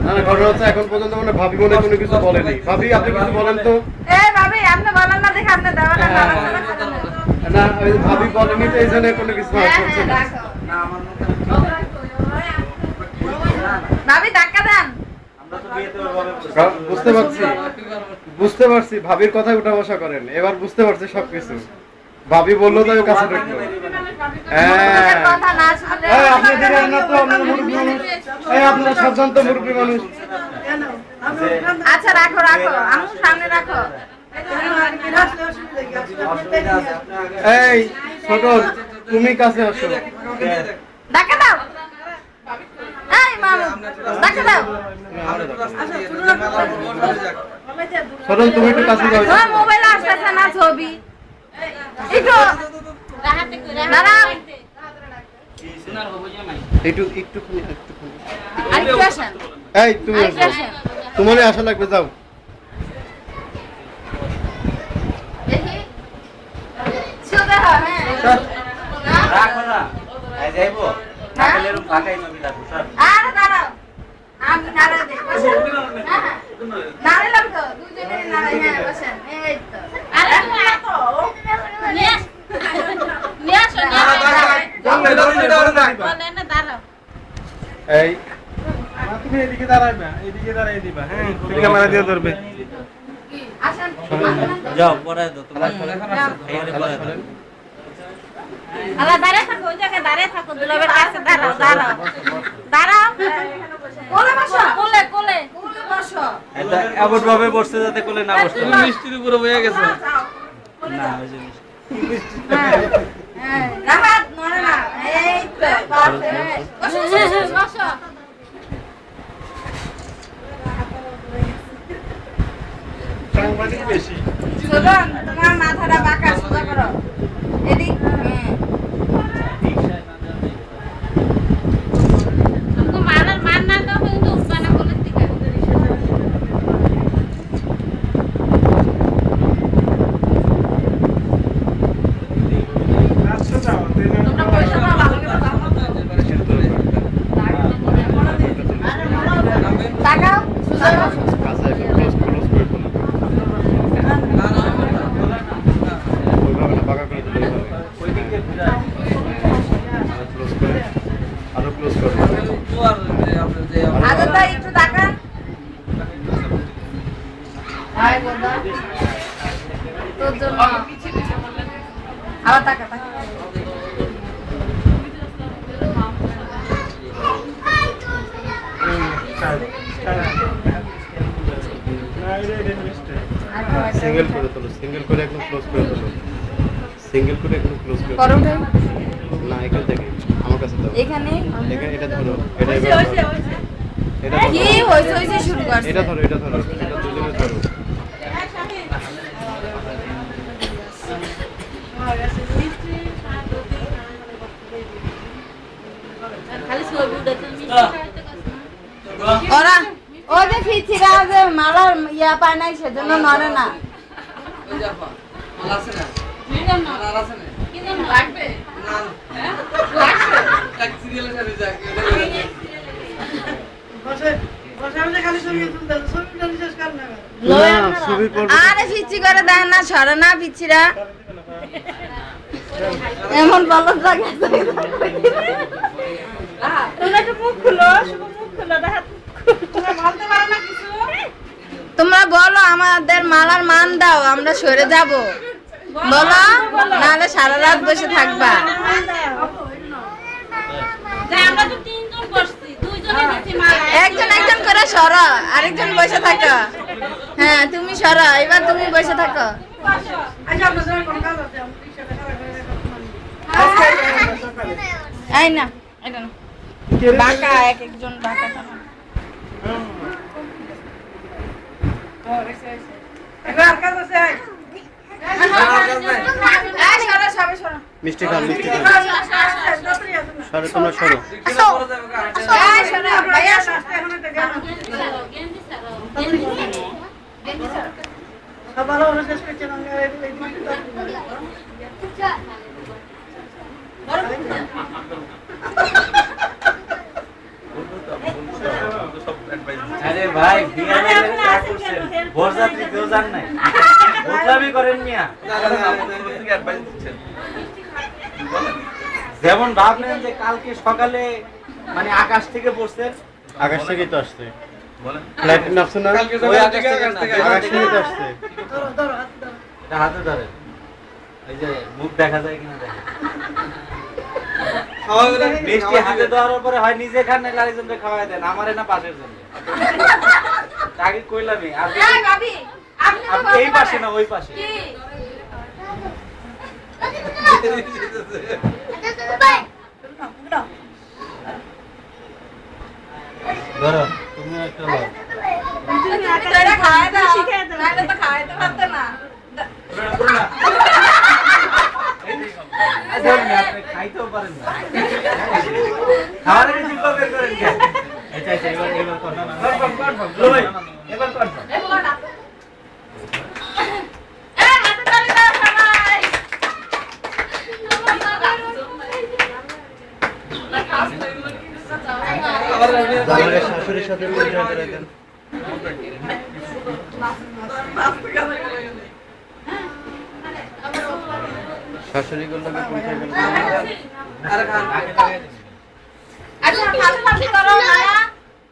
না না ঘটনা হচ্ছে এখন পর্যন্ত মানে ভাবি মনে কোনো কিছু বলেনি। ভাবি আপনি কিছু বলেন তো। ভাবি আপনি বলেন না দেখে আপনি দেওয়া না ভাবি বলেনি তো এই জন্য কোনো কিছু হচ্ছে না। ভাবি ধাক্কা দেন। বুঝতে পারছি ভাবির কথায় উঠা বসা করেন, এবার বুঝতে পারছি সবকিছু। ভাবি বললো তো কাছে রাখবো। আপনি দিলেন না তো, আপনারা মুরব্বী মানুষ, আপনারা সাবধান তো মুরব্বী মানুষ। আচ্ছা রাখো রাখো, আমু সামনে রাখো। এই ছোট তুমি কাছে আসো। ধাক্কা দাও। এই মামু ধাক্কা দাও। ছোট তুমি একটু কাছে যাও। মোবাইল আসতেছে না ছবি। একটু দাঁড়াও। একটুখানি। আরেকটু আসেন। এই তুমি আসো, তোমারই আসা লাগবে, যাও। দেখি শুতে হবে। রাখো না এই যাইবো তাহলে রুম ফাঁকাই ছবি রাখো স্যার। আরে দাঁড়াও, আমি দাঁড়াই দেই। হ্যাঁ দাঁড়ালাম তো, দুজনে দাঁড়াই। হ্যাঁ বসেন, এই তো। আরে তুমি এত নিয়ে আসো নিয়ে আসো। বলেন না দাঁড়াও। এই তুমি এদিকে দাঁড়াইবা, এদিকে দাঁড়াই দিবা। হ্যাঁ ক্যামেরা দিয়ে ধরবে। আসেন যাও পরে দাও তোমার এইখানে পরে দাও। আলা দাঁড়ায় থাকো, ওই জায়গায় দাঁড়ায় থাকো, দুলাবের কাছে দাঁড়াও দাঁড়াও দাঁড়াও। কোলে বসো, কোলে কোলে কোলে বসো। এটা এমন ভাবে বসতে যাতে কোলে না বসতে হয়। মিষ্টির উপরে বয়ে গেছে না ওই যে হ্যাঁ রাহাত নড়ে না। এই তো পারফেক্ট। বসো বসো। সাংবাদিক বেশি। চলুন তোমার মাথাটা বাঁকা সোজা করো। এদিক तुमको मारना तो तो उठाना बोले दिखा। তোমরা পয়সা দাও ভালো করে দাও। টাকাও সোজা করো। কাছে ক্লোজ করে ফেলো। ওইভাবে না, বাঁকা করে দিলে হবে। ওইদিকে ঘুরে ক্লোজ করে আরো ক্লোজ করো। আগে তো একটু তাকান। আয় বন্ধা তোর জন্য আবার তাকা তাকা। সিঙ্গেল করে তোলো, সিঙ্গেল করে একদম ক্লোজ করে তোলো। সিঙ্গেল করে একদম ক্লোজ করে করো তোলো। না এখান থেকে আমার কাছে দাও। এখানে এখানে এটা ধরো, এটা হইছে ধরো। হইছে হইছে। এটা ধরো। কি হইছে হইছে শুরু করছে। এটা ধরো, এটা ধরো, এটা দুজনে ধরো। খালি ছবি উঠাতে ওরা ও যে ফিচিরা যে মালার ইয়া পায় নাই সেজন্য নড়ে না। ওই যাবা মাল আছে না মাল আছে না কি জানো লাগবে না লাগবে এক সিরিয়ালের সাথে যাক আরে ফিচি করে দেন না, সরে না ফিচিরা এমন বলত লাগে। তোমরা একটু মুখ খুলো, শুধু মুখ খুলো, তোমরা বলতে পারো না কিছু। তোমরা বলো আমাদের মালার মান দাও, আমরা সরে যাব। বলো নাহলে সারা রাত বসে থাকবা। আমরা তো তিনজন বসছি, দুইজনে দিছি মালা। একজন একজন করে সরো, আরেকজন বসে থাকো। হ্যাঁ তুমি সরো, এবার তুমি বসে থাকো। এই না এটা না বাঁকা, এক একজন বাঁকা টানা। মিষ্টি খাও, মিষ্টি খাও। সরো তোমরা সরো। যেমন ভাবলেন যে কালকে সকালে মানে আকাশ থেকে পড়ছেন, আকাশ থেকেই তো আসছে। বলেন ফ্লাইট নামছে না? ওই আকাশ থেকে না, আকাশ থেকেই তো আসছে। এটা হাতে ধরে এই যে মুখ দেখা যায় কিনা দেখেন। মিষ্টি হাতে দেওয়ার পরে হয় নিজে খান না আরেকজনকে খাওয়াই দেন, আমারে না পাশের জন্য। তাকে কইলামই আপনি এই ভাবি আপনি তো আপনি এই পাশে না ওই পাশে। কি ধরো তুমি একটা লও। তুমি ধরে খাওয়াই দাও নাহলে তো খাওয়াইতে পারতে না পুরো না। আচ্ছা আপনি খাইতেও পারেন না। খাওয়ার আগে জিব্বা বের করেন কেন? আচ্ছা আচ্ছা এবার কর না। কনফার্ম লই এবার কনফার্ম। এই বড়টা এই হাতে তালি দাও সবাই জামাইয়ের শাশুড়ির সাথে পরিচয় করে দেন। শাশুড়ি গুলোকে পরিচয় করে দেন। আরে খান আচ্ছা ফাঁসি করো মায়া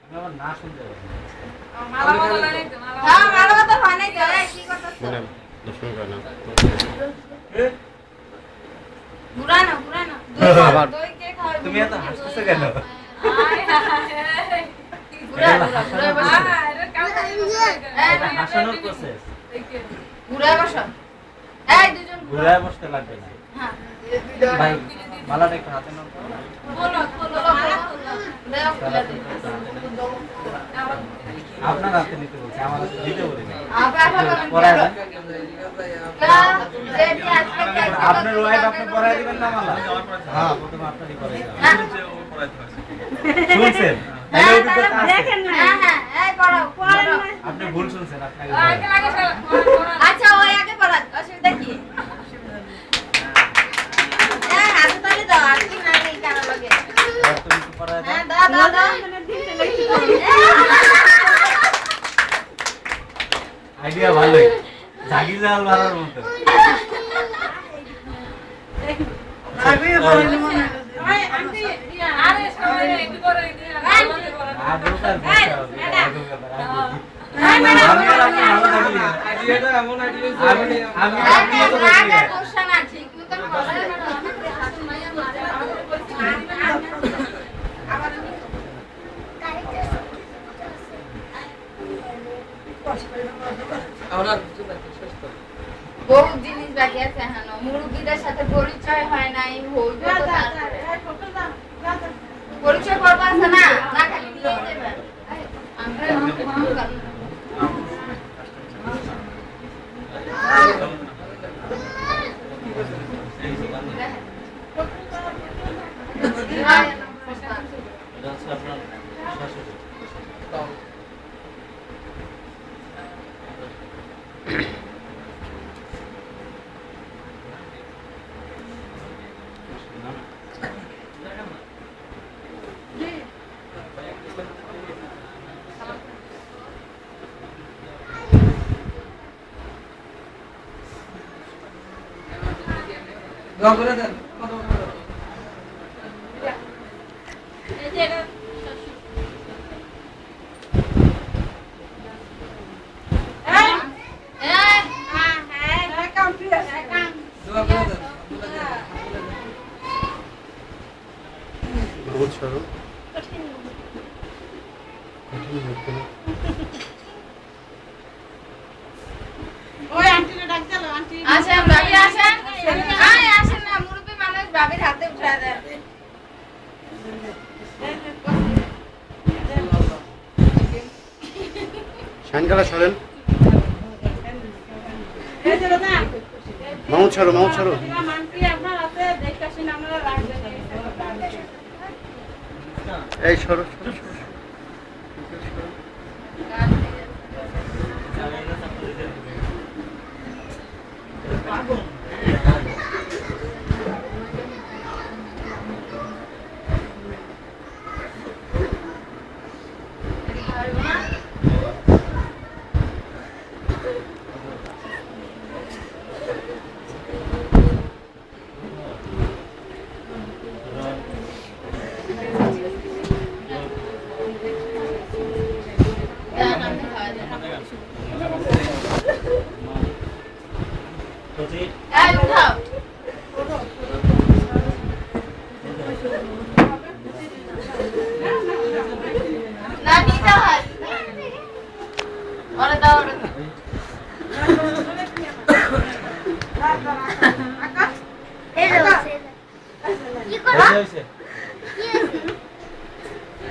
আমি আমার না শুনতে পারি। হ্যাঁ ভালো কথা হয় নাই তো এই কি করতেছ শুনেন, দর্শন করে না। ঘুরানো আবার। দই কে খাওয়াবে তুমি এত হাসতেছো কেন? ঘুরা বসো এটা হাসানোর প্রসেস। ঘুরা বসো এই দুজন ঘুরায় বসতে লাগবে না। হ্যাঁ ভাই মালাটা একটু হাতে নাও তো। বলো মালা দাও খুলে দে আপনার হাতে নিতে বলছি, আমার হাতে দিতে বলি না। আবার পরায় দেন। রেডি আজকে আপনার ওয়াইফ আপনি পরায় দিবেন না মালা? হ্যাঁ প্রথমে আপনারই পরাই দিবেন। শুনছেন? তাহলে অভিজ্ঞতা আছে। হ্যাঁ হ্যাঁ এই করো আপনি ভুল শুনছেন, আপনাকে আচ্ছা ওই আগে পড়া অসুবিধা কি হ্যাঁ হাতে তালি দাও আর কি নাই কেন লাগে তুমি একটু পরায় দেন। হ্যাঁ দাও আইডিয়া ভালোই, জাগি জাল মারার মতো। আদৌকার বসতে হবে, আদৌকার, আমি আর আপনি ভালো থাকলে আইডিয়াটা এমন আইডিয়া আমি আপনি তো বলছি না। দোষা না ঠিক মতন বলে আমরা কিছু দেখি শেষ তো বহুত জিনিস বাকি আছে হানো মুরগিদের সাথে পরিচয় হয় নাই হইবে তো তারপরে পরিচয় করবা আছে না না খালি দিয়ে দেবে আমরা এটা হচ্ছে আপনার শাশুড়ি। দোয়া করে দেন কত করে দেন এই যে এটা দোয়া করে দেন বহুত সরল। কঠিন হচ্ছে না। আসেন ভাবি আসেন আয় আসেন না মুরব্বি মানুষ ভাবির হাতে উঠায় দেন শাইনকালা সরেন। মাউথ ছাড়ো, মাউথ ছাড়ো। এই সরো সরো, সরো। হয়েছে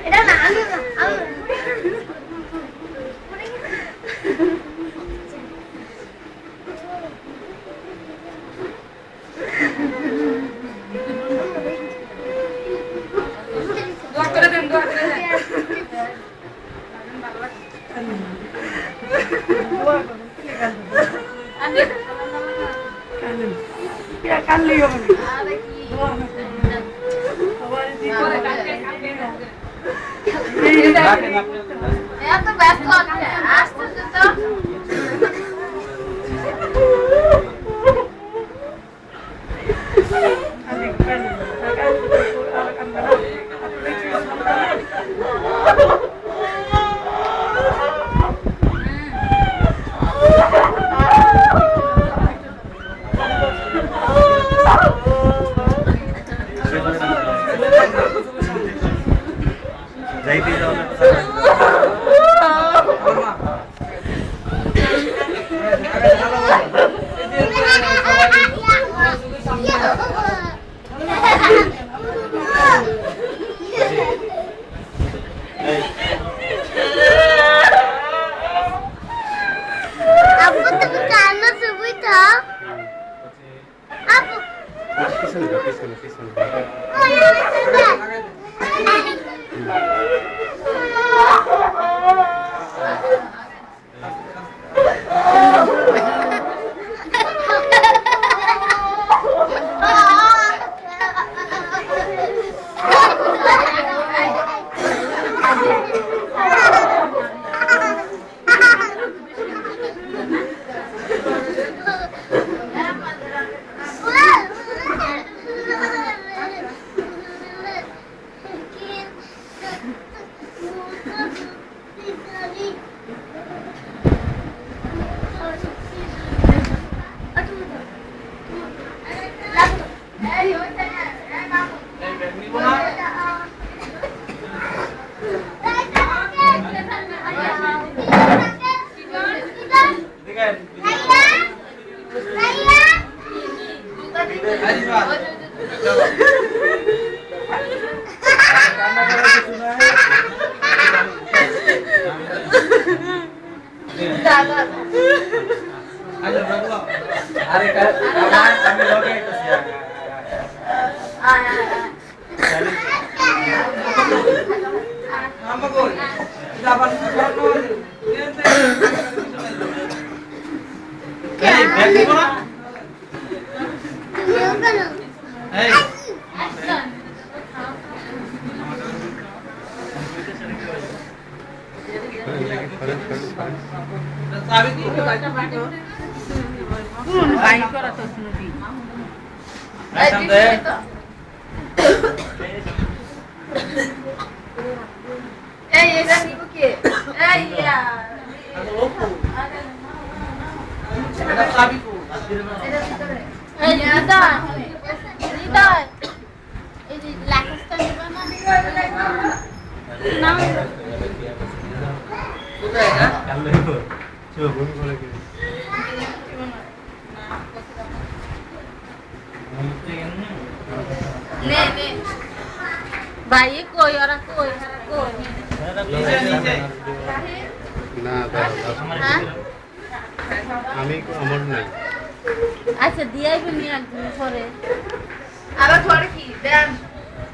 এটা না আমি দোয়া করে দেন, দোয়া করে দেন। রাখেন আপনি এত ব্যস্ত আছে, আসতেছে তো। যাইতে যাও না Aku tuh karena subuh tuh. Aku. পিছনে যাও, পিছনে পিছনে Oh ya sudah. আরে আমি লগে আইতাছি এই ব্যাগ নিব না এই চাবি কি বাই করা তো শুনবি। সামনে এই এটা নিব কে? এই ইয়া। এটা চাবি কো এটা ভিতরে। এই হৃদয় হৃদয় এই যে লাখস্তা নিবা না না কোথায় না? কালে চো বমি করে কে নে নে ভাই কই ওরা কই ওরা কই নিচে নিচে না দাও দাও। হ্যাঁ আমি আমার নাই আচ্ছা দিয়াইবেন নি একদিন পরে আবার পরে কি দেন